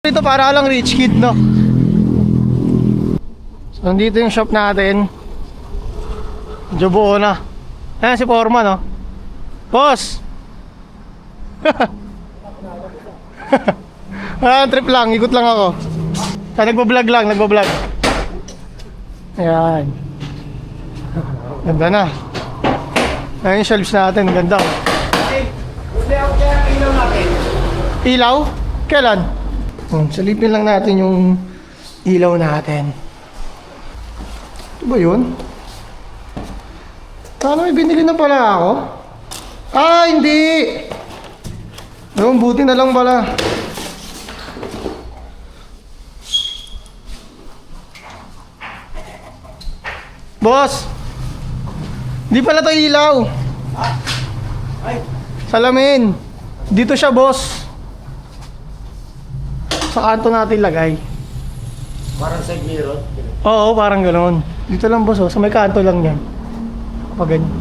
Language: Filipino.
Ito para lang rich kid, no? So, nandito yung shop natin. Medyo buo na. Ayan si Foreman, no? Boss! Trip lang, ikot lang ako. Nagbablog lang, nagbablog. Ayan. Ganda na. Ayan yung shelves natin, ganda. Ilaw natin. Ilaw? Kailan? Salipin lang natin yung ilaw natin. Ito ba yun? Paano may binili na pala ako? Ah, hindi! Yung buti na lang pala. Boss! Hindi pala to ilaw. Salamin. Dito siya, boss. Sa kanto natin lagay. Parang side mirror? Oo, parang ganoon. Dito lang, boss. Oh. Sa may kanto lang yan. Kapag ganyan.